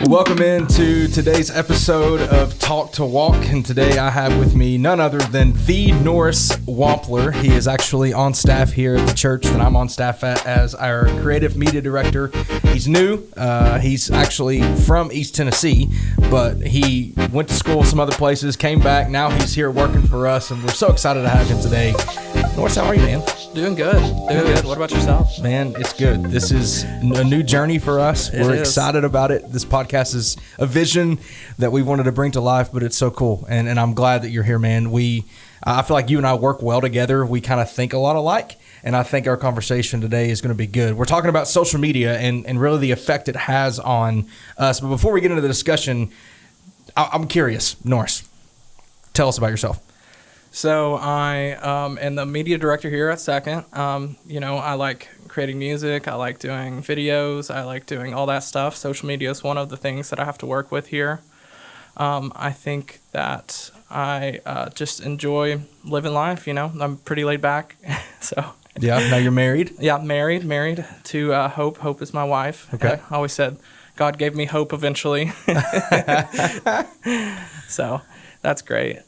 Welcome into today's episode of Talk to Walk, and today I have with me none other than the Norris Wampler. He is actually on staff here at the church that I'm on staff at as our creative media director. He's new. He's actually from East Tennessee, but he went to school some other places, came back. Now he's here working for us, and we're so excited to have him today. Norris, how are you, man? Doing good. What about yourself? Man, it's good. This is a new journey for us. We're excited about it. This podcast is a vision that we wanted to bring to life, but it's so cool. And I'm glad that you're here, man. I feel like you and I work well together. We kind of think a lot alike, and I think our conversation today is going to be good. We're talking about social media and really the effect it has on us. But before we get into the discussion, I'm curious, Norris, tell us about yourself. So I am the media director here at Second. I like creating music. I like doing videos. I like doing all that stuff. Social media is one of the things that I have to work with here. I think that I just enjoy living life. I'm pretty laid back. So yeah. Now you're married? Yeah, married to Hope. Hope is my wife. Okay. I always said God gave me hope eventually. So that's great.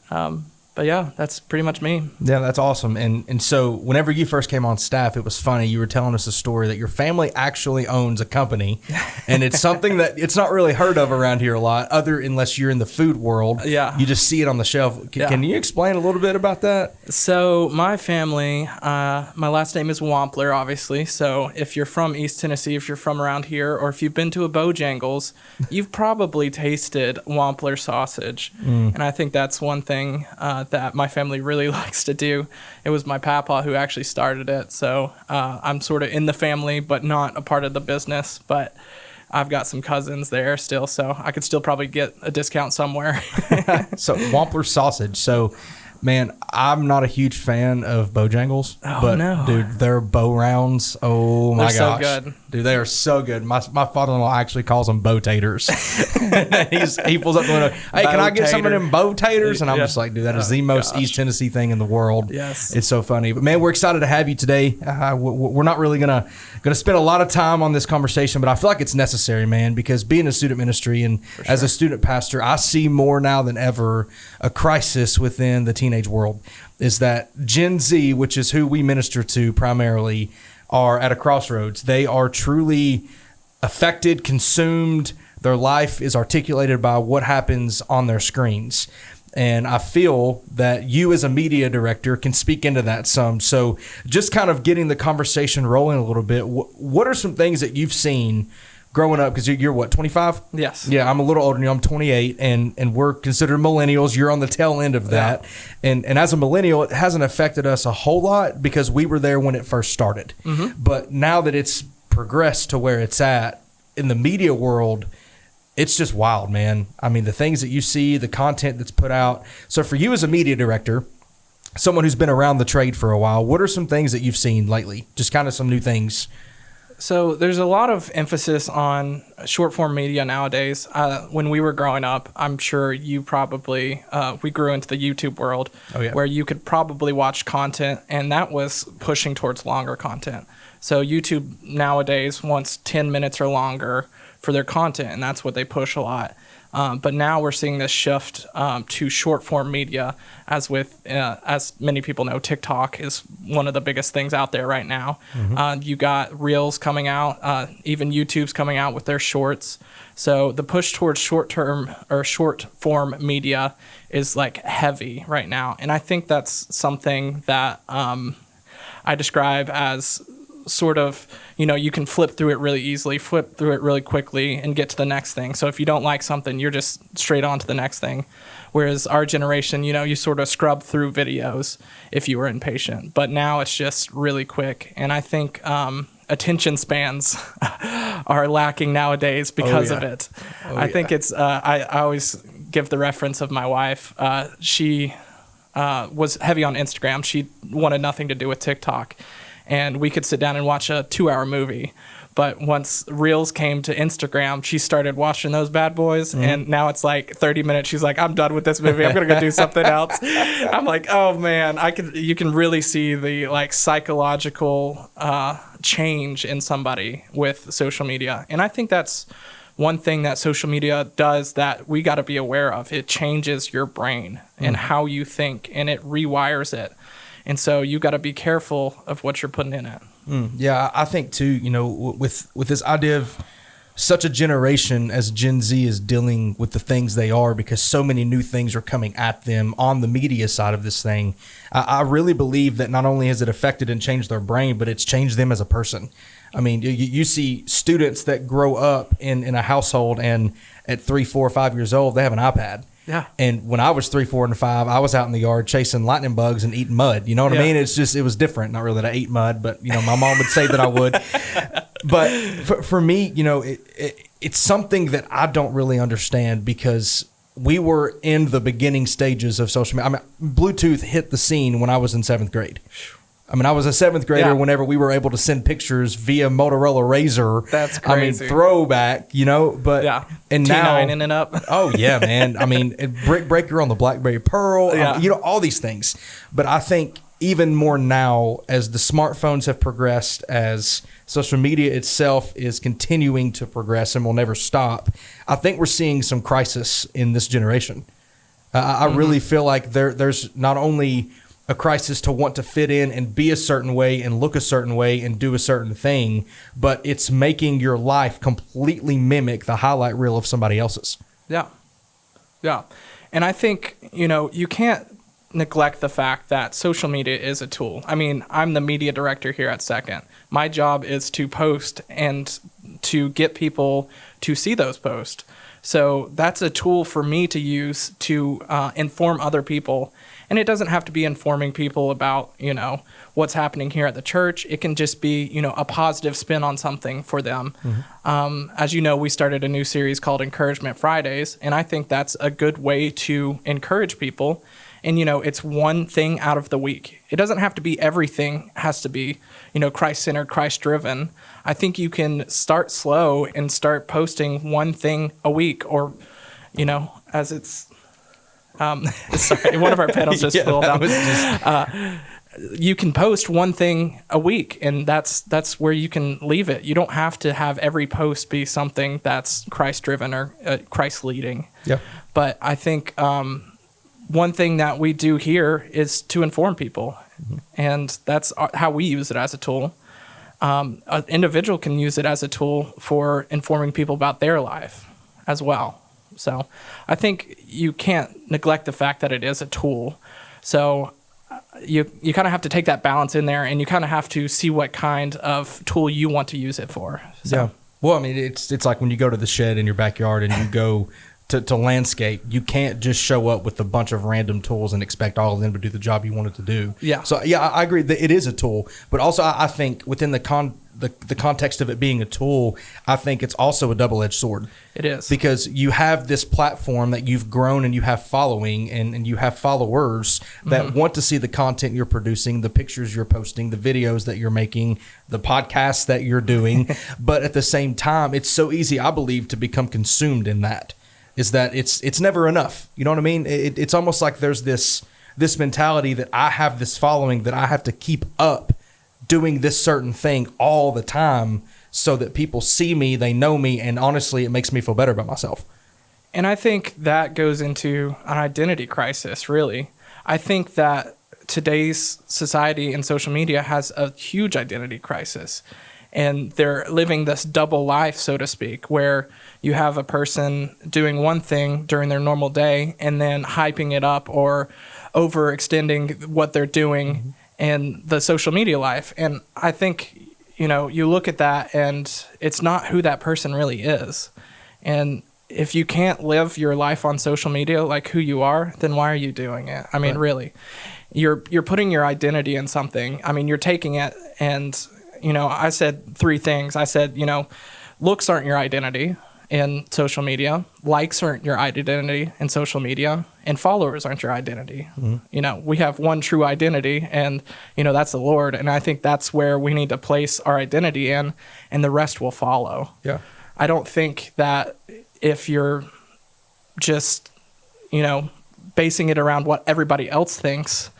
But yeah, that's pretty much me. Yeah, that's awesome. And so whenever you first came on staff, it was funny. You were telling us a story that your family actually owns a company, and it's something that it's not really heard of around here a lot, unless you're in the food world. Yeah. You just see it on the shelf. Can you explain a little bit about that? So my family, my last name is Wampler, obviously. So if you're from East Tennessee, if you're from around here, or if you've been to a Bojangles, you've probably tasted Wampler sausage. And I think that's one thing that my family really likes to do. It was my papa who actually started it, so I'm sort of in the family but not a part of the business, but I've got some cousins there still, so I could still probably get a discount somewhere. So Wampler sausage. So man, I'm not a huge fan of Bojangles, but no. Dude, their bow rounds, oh my They're gosh. so good. Dude, they are so good. My father-in-law actually calls them bow taters. He pulls up the window, hey, can I get some of them bow taters? And I'm just like, dude, that is the most East Tennessee thing in the world. Yes. It's so funny. But man, we're excited to have you today. We're not really gonna spend a lot of time on this conversation, but I feel like it's necessary, man, because being a student ministry and as a student pastor, I see more now than ever a crisis within the teenage world. Is that Gen Z, which is who we minister to primarily, are at a crossroads. They are truly affected, consumed. Their life is articulated by what happens on their screens. And I feel that you as a media director can speak into that some. So just kind of getting the conversation rolling a little bit, what are some things that you've seen growing up? Because you're what, 25? Yes. Yeah, I'm a little older than you. I'm 28, and we're considered millennials. You're on the tail end of that. Yeah. And as a millennial, it hasn't affected us a whole lot because we were there when it first started. Mm-hmm. But now that it's progressed to where it's at in the media world, it's just wild, man. I mean, the things that you see, the content that's put out. So for you as a media director, someone who's been around the trade for a while, what are some things that you've seen lately? Just kind of some new things. So there's a lot of emphasis on short form media nowadays. When we were growing up, I'm sure you probably, we grew into the YouTube world where you could probably watch content, and that was pushing towards longer content. So YouTube nowadays wants 10 minutes or longer for their content, and that's what they push a lot. But now we're seeing this shift to short form media, as many people know, TikTok is one of the biggest things out there right now. Mm-hmm. You got Reels coming out, even YouTube's coming out with their shorts. So the push towards short form media is like heavy right now. And I think that's something that I describe as sort of, you can flip through it really easily, flip through it really quickly and get to the next thing. So if you don't like something, you're just straight on to the next thing. Whereas our generation, you sort of scrub through videos if you were impatient. But now it's just really quick. And I think attention spans are lacking nowadays because of it. I think it's, I always give the reference of my wife. She was heavy on Instagram. She wanted nothing to do with TikTok. And we could sit down and watch a 2-hour movie. But once Reels came to Instagram, she started watching those bad boys. Mm-hmm. And now it's like 30 minutes. She's like, I'm done with this movie. I'm going to go do something else. I'm like, oh, man, you can really see the like psychological change in somebody with social media. And I think that's one thing that social media does that we got to be aware of, it changes your brain and how you think, and it rewires it. And so you got to be careful of what you're putting in it. Yeah, I think too, you know, with this idea of such a generation as Gen Z is dealing with the things they are, because so many new things are coming at them on the media side of this thing. I really believe that not only has it affected and changed their brain, but it's changed them as a person. I mean, you see students that grow up in a household, and at 3, 4, 5 years old, they have an iPad. Yeah. And when I was 3, 4, and 5, I was out in the yard chasing lightning bugs and eating mud. You know what I mean? It's just, it was different. Not really that I ate mud, but, you know, my mom would say that I would. But for me, you know, it's something that I don't really understand, because we were in the beginning stages of social media. I mean, Bluetooth hit the scene when I was in 7th grade. I mean, I was a 7th grader whenever we were able to send pictures via Motorola Razr. That's crazy. I mean, throwback, you know, but and T9 now in and up. Oh yeah, man. I mean, Brick Breaker on the BlackBerry Pearl, you know, all these things. But I think even more now, as the smartphones have progressed, as social media itself is continuing to progress and will never stop, I think we're seeing some crisis in this generation. I really feel like there's not only a crisis to want to fit in and be a certain way and look a certain way and do a certain thing, but it's making your life completely mimic the highlight reel of somebody else's. Yeah. Yeah. And I think, you know, you can't neglect the fact that social media is a tool. I mean, I'm the media director here at Second. My job is to post and to get people to see those posts. So that's a tool for me to use to inform other people. And it doesn't have to be informing people about, you know, what's happening here at the church. It can just be, you know, a positive spin on something for them. As you know, we started a new series called Encouragement Fridays, and I think that's a good way to encourage people. And, you know, it's one thing out of the week. It doesn't have to be everything has to be, you know, Christ-centered, Christ-driven. I think you can start slow and start posting one thing a week, or, you know, as it's... sorry, one of our panels just filled out. You can post one thing a week, and that's where you can leave it. You don't have to have every post be something that's Christ-driven or Christ-leading. Yeah. But I think one thing that we do here is to inform people, and that's how we use it as a tool. An individual can use it as a tool for informing people about their life as well. So I think you can't neglect the fact that it is a tool. So you kind of have to take that balance in there, and you kind of have to see what kind of tool you want to use it for. So. Yeah. Well, I mean, it's like when you go to the shed in your backyard and you go to landscape, you can't just show up with a bunch of random tools and expect all of them to do the job you want it to do. Yeah. So yeah, I agree that it is a tool, but also I think within the context of it being a tool, I think it's also a double-edged sword. It is. Because you have this platform that you've grown, and you have following, and you have followers that want to see the content you're producing, the pictures you're posting, the videos that you're making, the podcasts that you're doing. But at the same time, it's so easy, I believe, to become consumed in that. Is that it's never enough. You know what I mean? It's almost like there's this mentality that I have this following that I have to keep up doing this certain thing all the time so that people see me, they know me, and honestly, it makes me feel better about myself. And I think that goes into an identity crisis, really. I think that today's society and social media has a huge identity crisis. And they're living this double life, so to speak, where you have a person doing one thing during their normal day and then hyping it up or overextending what they're doing in the social media life. And I think, you know, you look at that and it's not who that person really is. And if you can't live your life on social media like who you are, then why are you doing it? I mean, really, you're putting your identity in something. I mean, you're taking it and... You know, I said 3 things. I said, you know, looks aren't your identity in social media. Likes aren't your identity in social media. And followers aren't your identity. You know, we have one true identity, and, you know, that's the Lord. And I think that's where we need to place our identity in, and the rest will follow. Yeah. I don't think that if you're just, you know, basing it around what everybody else thinks,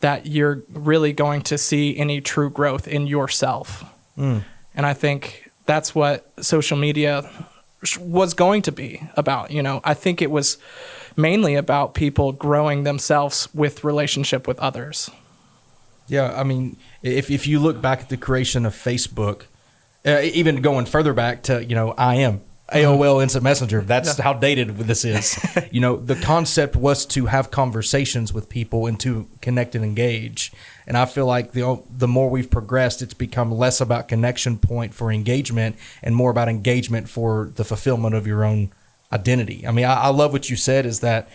that you're really going to see any true growth in yourself. And I think that's what social media was going to be about. I think it was mainly about people growing themselves with relationship with others. Yeah, I mean, if you look back at the creation of Facebook, even going further back to, AOL Instant Messenger, that's how dated this is. The concept was to have conversations with people and to connect and engage. And I feel like the more we've progressed, it's become less about connection point for engagement and more about engagement for the fulfillment of your own identity. I mean, I love what you said is that,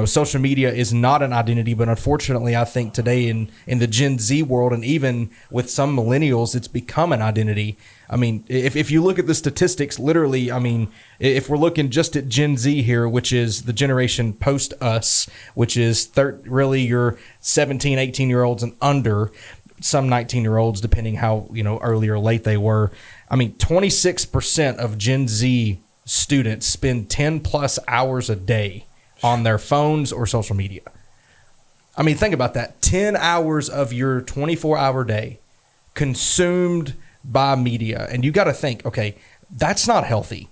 social media is not an identity, but unfortunately, I think today in the Gen Z world and even with some millennials, it's become an identity. I mean, if you look at the statistics, literally, I mean, if we're looking just at Gen Z here, which is the generation post us, which is really your 17, 18-year-olds and under, some 19-year-olds, depending how, early or late they were. I mean, 26% of Gen Z students spend 10 plus hours a day on their phones or social media. I mean, think about that. 10 hours of your 24-hour day consumed by media. And you got to think, okay, that's not healthy.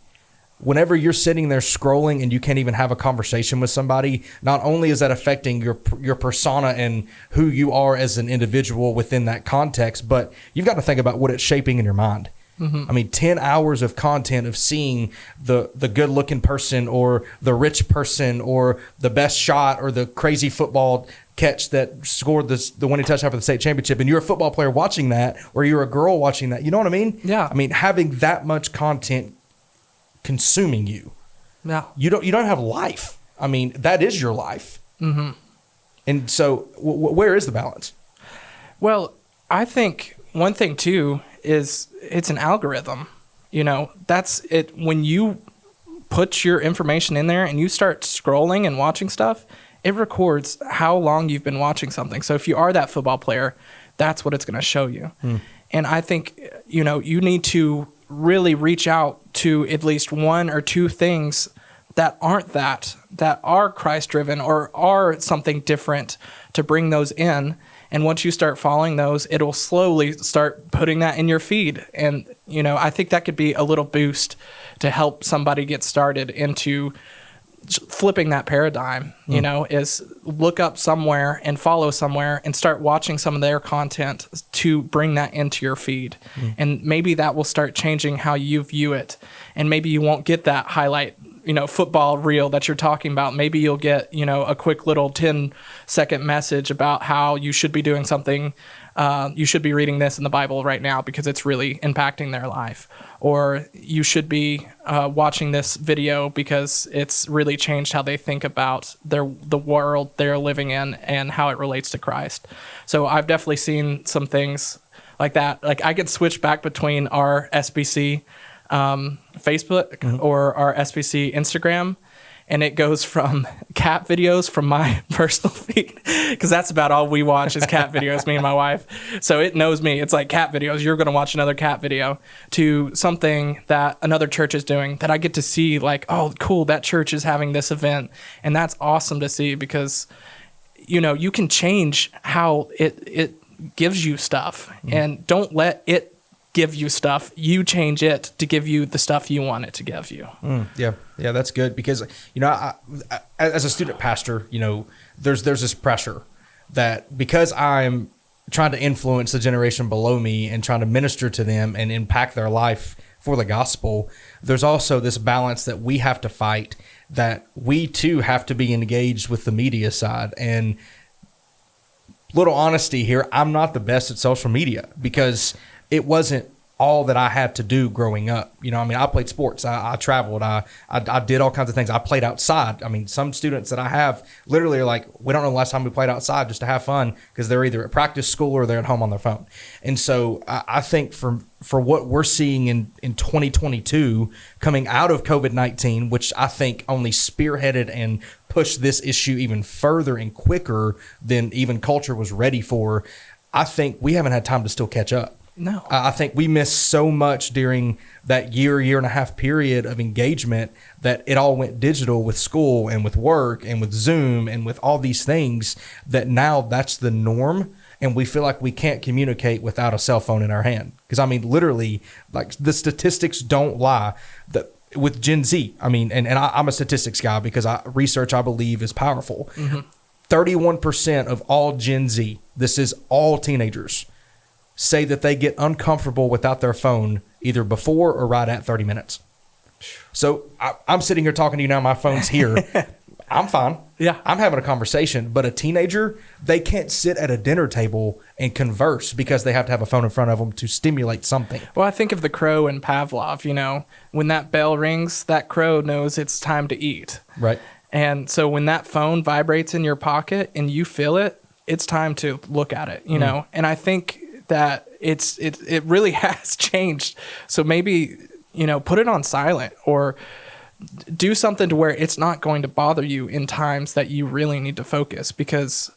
Whenever you're sitting there scrolling and you can't even have a conversation with somebody, not only is that affecting your persona and who you are as an individual within that context, but you've got to think about what it's shaping in your mind. Mm-hmm. I mean, 10 hours of content of seeing the good-looking person or the rich person or the best shot or the crazy football catch that scored the winning touchdown for the state championship, and you're a football player watching that, or you're a girl watching that. You know what I mean? Yeah. I mean, having that much content consuming you. Yeah. You don't have life. I mean, that is your life. Mm-hmm. And so, where is the balance? Well, I think one thing too is it's an algorithm. That's it. When you put your information in there and you start scrolling and watching stuff, it records how long you've been watching something. So if you are that football player, that's what it's going to show you. And I think, you need to really reach out to at least one or two things that aren't that are Christ-driven or are something different, to bring those in. And once you start following those, it'll slowly start putting that in your feed. And, I think that could be a little boost to help somebody get started into flipping that paradigm, is look up somewhere and follow somewhere and start watching some of their content to bring that into your feed. And maybe that will start changing how you view it. And maybe you won't get that highlight, football reel that you're talking about. Maybe you'll get, a quick little 10-second message about how you should be doing something. You should be reading this in the Bible right now because it's really impacting their life. Or you should be watching this video because it's really changed how they think about the world they're living in and how it relates to Christ. So I've definitely seen some things like that. Like I could switch back between our SBC Facebook or our SBC Instagram, and it goes from cat videos from my personal feed, because that's about all we watch is cat videos, me and my wife. So it knows me. It's like cat videos. You're going to watch another cat video, to something that another church is doing that I get to see, like, oh, cool, that church is having this event. And that's awesome to see because, you can change how it gives you stuff, and don't let it give you stuff. You change it to give you the stuff you want it to give you. Yeah, that's good because I, as a student pastor, there's this pressure that because I'm trying to influence the generation below me and trying to minister to them and impact their life for the gospel, there's also this balance that we have to fight, that we too have to be engaged with the media side. And little honesty here, I'm not the best at social media because it wasn't all that I had to do growing up. I played sports. I traveled. I did all kinds of things. I played outside. Some students that I have literally are like, we don't know the last time we played outside just to have fun, because they're either at practice, school, or they're at home on their phone. And so I think for what we're seeing in 2022 coming out of COVID-19, which I think only spearheaded and pushed this issue even further and quicker than even culture was ready for, I think we haven't had time to still catch up. No. I think we missed so much during that year and a half period of engagement that it all went digital with school and with work and with Zoom and with all these things, that now that's the norm. And we feel like we can't communicate without a cell phone in our hand. Because literally, like, the statistics don't lie. That with Gen Z, I mean, and I'm a statistics guy because research, I believe, is powerful. 31% of all Gen Z, this is all teenagers, say that they get uncomfortable without their phone either before or right at 30 minutes. So I'm sitting here talking to you now. My phone's here. I'm fine. Yeah. I'm having a conversation. But a teenager, they can't sit at a dinner table and converse because they have to have a phone in front of them to stimulate something. Well, I think of the crow in Pavlov, you know, when that bell rings, that crow knows it's time to eat. Right. And so when that phone vibrates in your pocket and you feel it, it's time to look at it, you know? And I think that it really has changed. So maybe, you know, put it on silent or do something to where it's not going to bother you in times that you really need to focus, because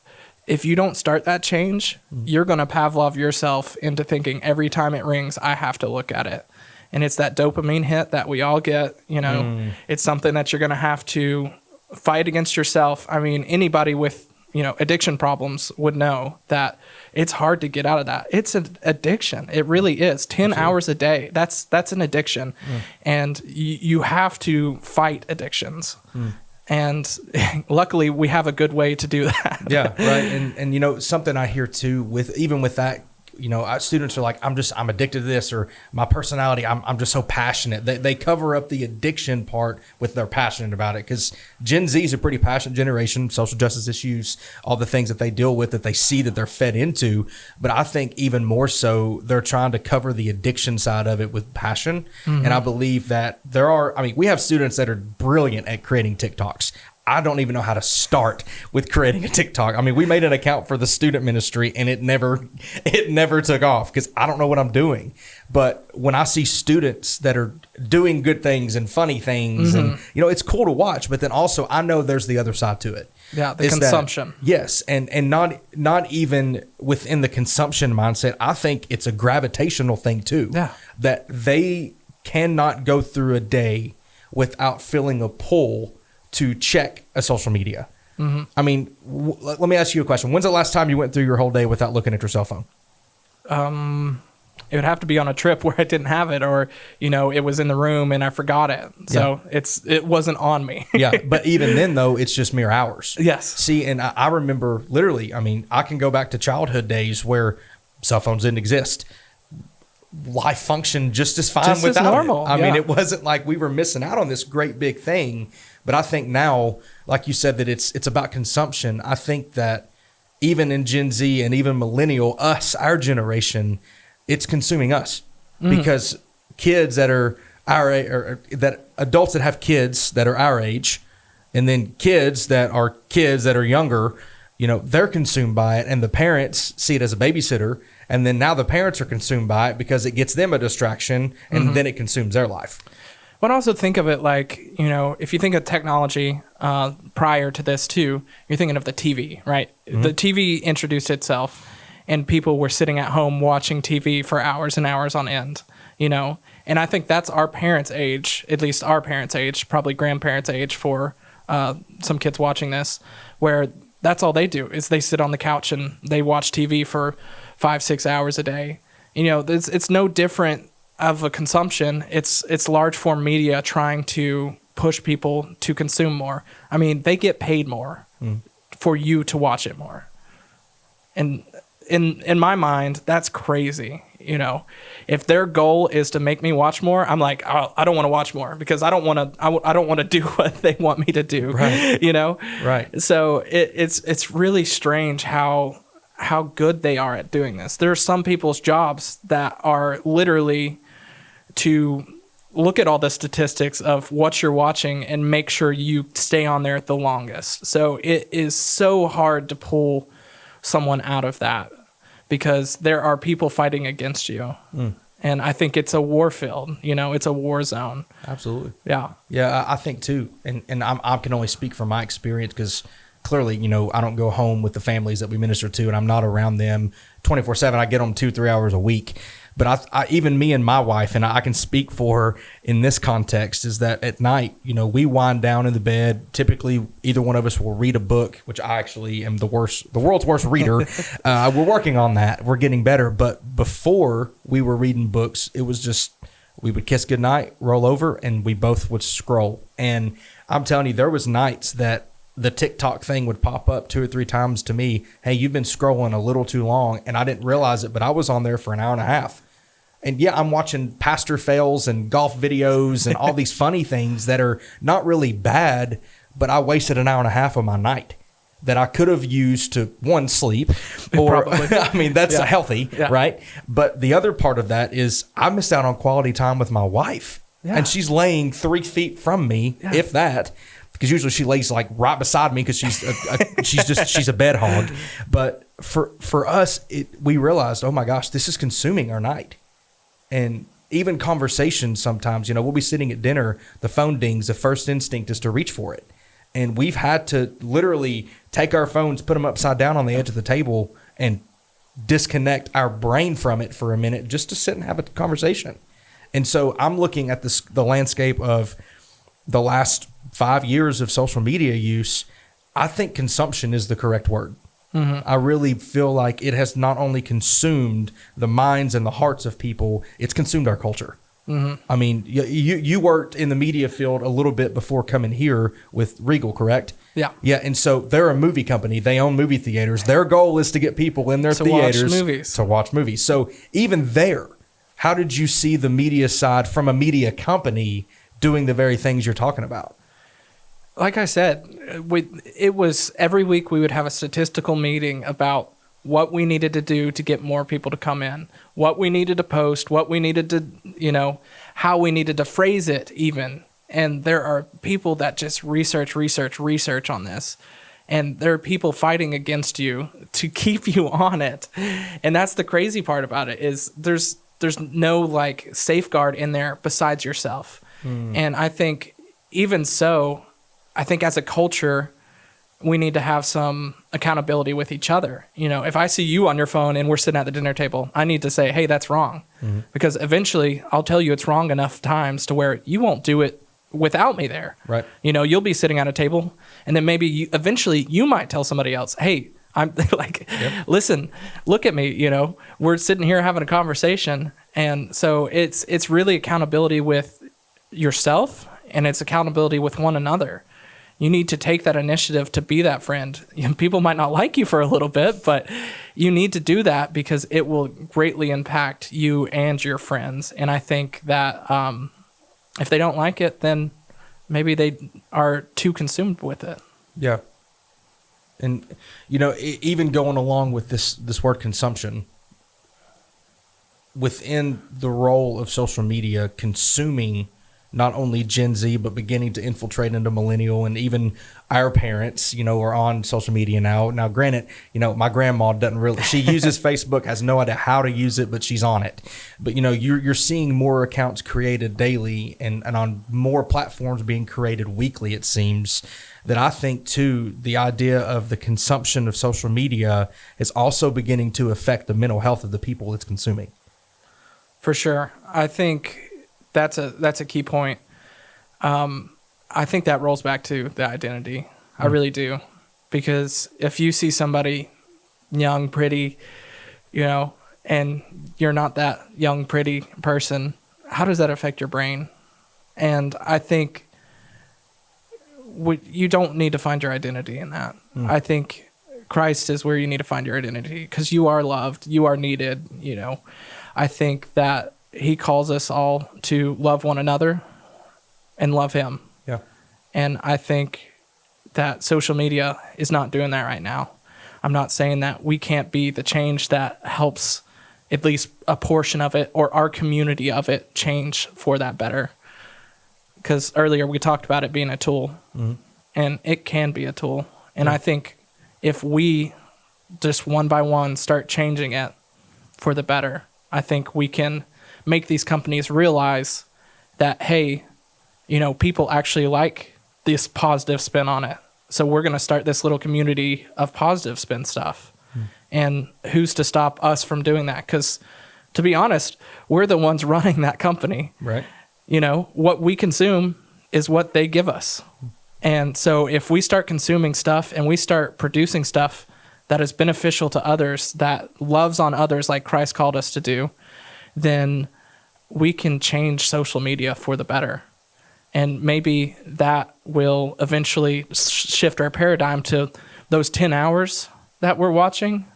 if you don't start that change, you're going to Pavlov yourself into thinking every time it rings, I have to look at it. And it's that dopamine hit that we all get, you know, it's something that you're going to have to fight against yourself. I mean, anybody with, you know, addiction problems would know that it's hard to get out of that. It's an addiction. It really is. 10 hours a day. That's an addiction. And you have to fight addictions. And luckily we have a good way to do that. Yeah. Right. And you know, something I hear too with that, you know, students are like, I'm addicted to this, or my personality, I'm just so passionate. They cover up the addiction part with they're passionate about it, because Gen Z is a pretty passionate generation, social justice issues, all the things that they deal with that they see that they're fed into. But I think even more so, they're trying to cover the addiction side of it with passion. And I believe that we have students that are brilliant at creating TikToks. I don't even know how to start with creating a TikTok. I mean, we made an account for the student ministry and it never took off because I don't know what I'm doing. But when I see students that are doing good things and funny things, and you know, it's cool to watch, but then also I know there's the other side to it. Yeah, the consumption. Yes, and not even within the consumption mindset. I think it's a gravitational thing too. Yeah. That they cannot go through a day without feeling a pull to check a social media. I mean, let me ask you a question. When's the last time you went through your whole day without looking at your cell phone? It would have to be on a trip where I didn't have it, or, you know, it was in the room and I forgot it. So it wasn't on me. Yeah. But even then though, it's just mere hours. Yes. See, and I remember literally, I mean, I can go back to childhood days where cell phones didn't exist. Life functioned just as fine just without as normal. it. I mean, it wasn't like we were missing out on this great big thing. But I think now, like you said, that it's about consumption. I think that even in Gen Z and even millennial, our generation, it's consuming us, because kids that are our age, or that adults that have kids that are our age, and then kids that are younger, you know, they're consumed by it, and the parents see it as a babysitter, and then now the parents are consumed by it because it gets them a distraction, and then it consumes their life. But also think of it like, you know, if you think of technology prior to this too, you're thinking of the TV, right? The TV introduced itself and people were sitting at home watching TV for hours and hours on end, you know? And I think that's our parents' age, at least our parents' age, probably grandparents' age for some kids watching this, where that's all they do is they sit on the couch and they watch TV for 5-6 hours a day. You know, it's no different of a consumption. It's large form media trying to push people to consume more. I mean, they get paid more for you to watch it more. And in my mind, that's crazy. You know, if their goal is to make me watch more, I'm like, oh, I don't want to watch more because I don't want to do what they want me to do. Right. You know? Right. So it's really strange how good they are at doing this. There are some people's jobs that are literally to look at all the statistics of what you're watching and make sure you stay on there the longest. So it is so hard to pull someone out of that because there are people fighting against you. And I think it's a war field, you know, it's a war zone. Absolutely. Yeah. Yeah, I think too. And I can only speak from my experience because clearly, you know, I don't go home with the families that we minister to and I'm not around them 24/7. I get them 2-3 hours a week. But I even me and my wife, and I can speak for her in this context, is that at night, you know, we wind down in the bed. Typically, either one of us will read a book, which I actually am the world's worst reader. We're working on that. We're getting better. But before we were reading books, it was just We would kiss goodnight, roll over, and we both would scroll. And I'm telling you, there was nights that the TikTok thing would pop up 2 or 3 times to me. Hey, you've been scrolling a little too long, and I didn't realize it, but I was on there for an hour and a half. And yeah, I'm watching pastor fails and golf videos and all these funny things that are not really bad, but I wasted an hour and a half of my night that I could have used to, one, sleep, or I mean, that's healthy, right? But the other part of that is I missed out on quality time with my wife, and she's laying 3 feet from me, if that, because usually she lays like right beside me because she's a bed hog. But for us, we realized, oh my gosh, this is consuming our night. And even conversations sometimes, we'll be sitting at dinner, the phone dings, the first instinct is to reach for it. And we've had to literally take our phones, put them upside down on the edge of the table, and disconnect our brain from it for a minute just to sit and have a conversation. And so I'm looking at the landscape of the last 5 years of social media use. I think consumption is the correct word. Mm-hmm. I really feel like it has not only consumed the minds and the hearts of people, it's consumed our culture. Mm-hmm. I mean, you worked in the media field a little bit before coming here with Regal, correct? Yeah. Yeah, and so they're a movie company. They own movie theaters. Their goal is to get people in their theaters to watch movies. So even there, how did you see the media side from a media company doing the very things you're talking about? Like I said, it was every week we would have a statistical meeting about what we needed to do to get more people to come in, what we needed to post, what we needed to, how we needed to phrase it even. And there are people that just research on this. And there are people fighting against you to keep you on it. And that's the crazy part about it is there's no like safeguard in there besides yourself. And I think even so, I think as a culture, we need to have some accountability with each other. If I see you on your phone and we're sitting at the dinner table, I need to say, hey, that's wrong. Mm-hmm. Because eventually I'll tell you it's wrong enough times to where you won't do it without me there. Right. You'll be sitting at a table and then maybe eventually you might tell somebody else, hey, I'm like, listen, look at me, we're sitting here having a conversation. And so it's really accountability with yourself and it's accountability with one another. You need to take that initiative to be that friend. People might not like you for a little bit, but you need to do that because it will greatly impact you and your friends. And I think that if they don't like it, then maybe they are too consumed with it. Yeah. And, even going along with this word consumption, within the role of social media, consuming not only Gen Z, but beginning to infiltrate into millennial and even our parents, are on social media now. Now, granted, my grandma doesn't really, she uses Facebook, has no idea how to use it, but she's on it. But, you're seeing more accounts created daily and on more platforms being created weekly, it seems, that I think, too, the idea of the consumption of social media is also beginning to affect the mental health of the people it's consuming. For sure. I think that's a key point. I think that rolls back to the identity. I really do. Because if you see somebody young, pretty, and you're not that young, pretty person, how does that affect your brain? And I think you don't need to find your identity in that. I think Christ is where you need to find your identity because you are loved, you are needed, I think that he calls us all to love one another and love him. Yeah. And I think that social media is not doing that right now. I'm not saying that we can't be the change that helps at least a portion of it or our community of it change for that better. Because earlier we talked about it being a tool, and it can be a tool. And I think if we just one by one start changing it for the better, I think we can make these companies realize that, hey, people actually like this positive spin on it. So we're going to start this little community of positive spin stuff. And who's to stop us from doing that? Because to be honest, we're the ones running that company. Right. What we consume is what they give us. And so if we start consuming stuff and we start producing stuff that is beneficial to others, that loves on others like Christ called us to do, then we can change social media for the better. And maybe that will eventually shift our paradigm to those 10 hours that we're watching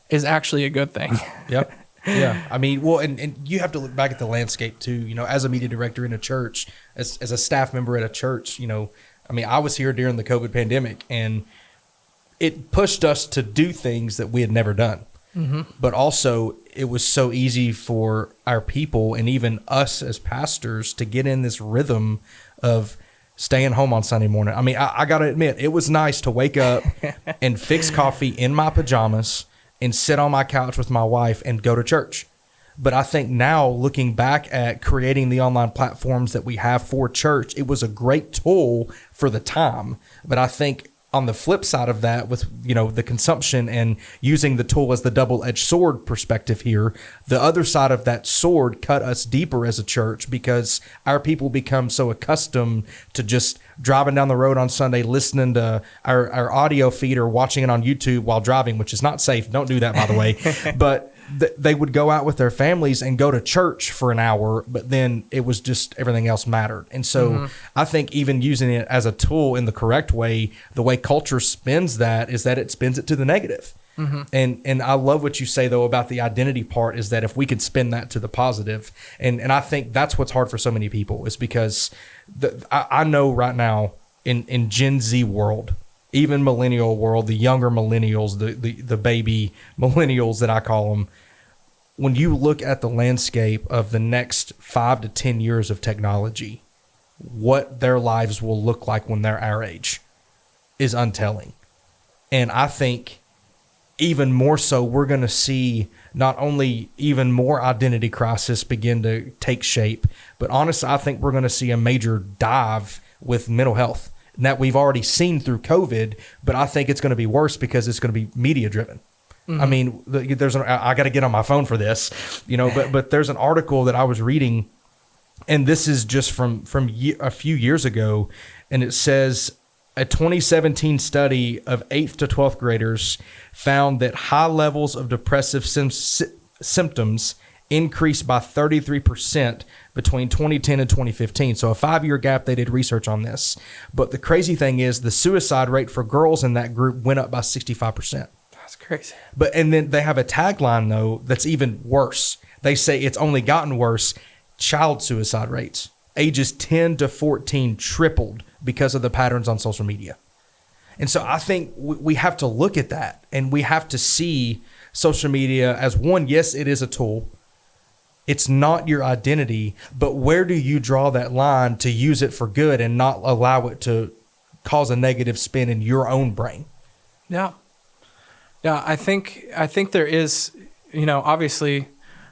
is actually a good thing. Yep. Yeah. I mean, well, and you have to look back at the landscape too, as a media director in a church, as a staff member at a church, I mean, I was here during the COVID pandemic, and it pushed us to do things that we had never done. Mm-hmm. But also, it was so easy for our people and even us as pastors to get in this rhythm of staying home on Sunday morning. I mean, I got to admit, it was nice to wake up and fix coffee in my pajamas and sit on my couch with my wife and go to church. But I think now, looking back at creating the online platforms that we have for church, it was a great tool for the time. But I think on the flip side of that, with the consumption and using the tool as the double-edged sword perspective here, the other side of that sword cut us deeper as a church because our people become so accustomed to just driving down the road on Sunday, listening to our audio feed or watching it on YouTube while driving, which is not safe. Don't do that, by the way. But they would go out with their families and go to church for an hour, but then it was just everything else mattered. And so I think even using it as a tool in the correct way, the way culture spins that is that it spins it to the negative. Mm-hmm. And I love what you say, though, about the identity part, is that if we could spin that to the positive, and I think that's what's hard for so many people, is because I know right now in Gen Z world, even millennial world, the younger millennials, the baby millennials that I call them, when you look at the landscape of the next 5 to 10 years of technology, what their lives will look like when they're our age is untelling. And I think even more so, we're going to see not only even more identity crisis begin to take shape, but honestly, I think we're going to see a major dive with mental health. And that we've already seen through COVID, but I think it's going to be worse because it's going to be media driven. Mm-hmm. I mean, I got to get on my phone for this, but there's an article that I was reading, and this is just from a few years ago, and it says a 2017 study of 8th to 12th graders found that high levels of depressive symptoms increased by 33% between 2010 and 2015. So a 5-year gap, they did research on this. But the crazy thing is the suicide rate for girls in that group went up by 65%. That's crazy. And then they have a tagline, though, that's even worse. They say it's only gotten worse. Child suicide rates, ages 10 to 14, tripled because of the patterns on social media. And so I think we have to look at that, and we have to see social media as one, yes, it is a tool. It's not your identity, but where do you draw that line to use it for good and not allow it to cause a negative spin in your own brain? Yeah. Yeah, I think there is, obviously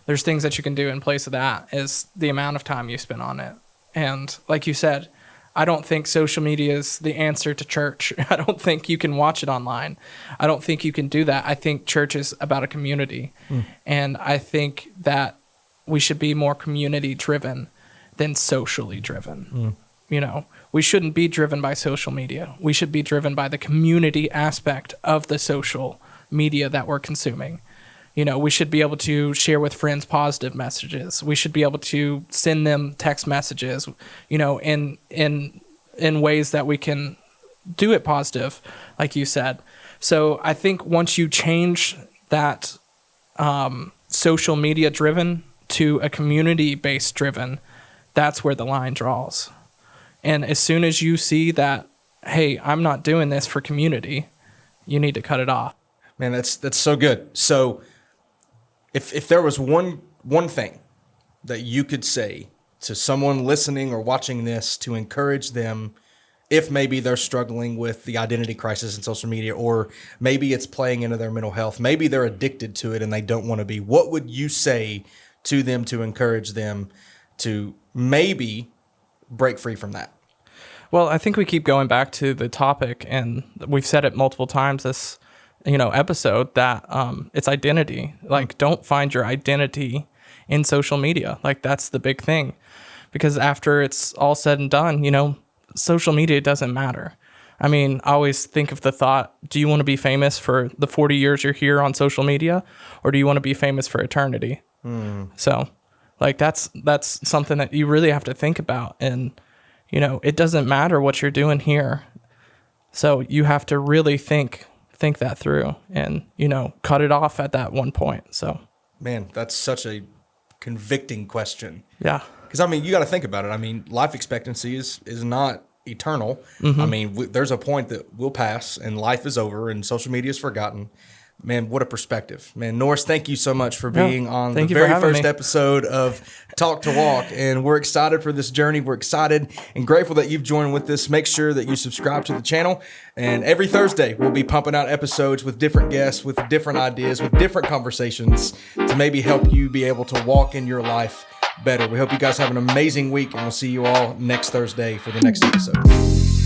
there's things that you can do in place of that, is the amount of time you spend on it. And like you said, I don't think social media is the answer to church. I don't think you can watch it online. I don't think you can do that. I think church is about a community. And I think that we should be more community driven than socially driven. We shouldn't be driven by social media. We should be driven by the community aspect of the social media that we're consuming. We should be able to share with friends positive messages. We should be able to send them text messages, in ways that we can do it positive, like you said. So I think once you change that social media driven to a community based driven, that's where the line draws. And as soon as you see that, hey, I'm not doing this for community, you need to cut it off. Man, that's so good. So if there was one thing that you could say to someone listening or watching this to encourage them, if maybe they're struggling with the identity crisis in social media, or maybe it's playing into their mental health, maybe they're addicted to it and they don't want to be, what would you say to them to encourage them to maybe break free from that? Well, I think we keep going back to the topic, and we've said it multiple times this episode, that it's identity. Like, don't find your identity in social media. Like, that's the big thing, because after it's all said and done, social media doesn't matter. I mean, I always think of the thought, do you want to be famous for the 40 years you're here on social media, or do you want to be famous for eternity? So Like that's something that you really have to think about. And, you know, it doesn't matter what you're doing here. So you have to really think that through and, you know, cut it off at that one point. So, man, that's such a convicting question. Yeah. Because, I mean, you got to think about it. I mean, life expectancy is not eternal. I mean, there's a point that will pass and life is over and social media is forgotten. Man, what a perspective. Man, Norris, thank you so much for being on the very first episode of Talk to Walk. And we're excited for this journey. We're excited and grateful that you've joined with us. Make sure that you subscribe to the channel. And every Thursday, we'll be pumping out episodes with different guests, with different ideas, with different conversations to maybe help you be able to walk in your life better. We hope you guys have an amazing week, and we'll see you all next Thursday for the next episode.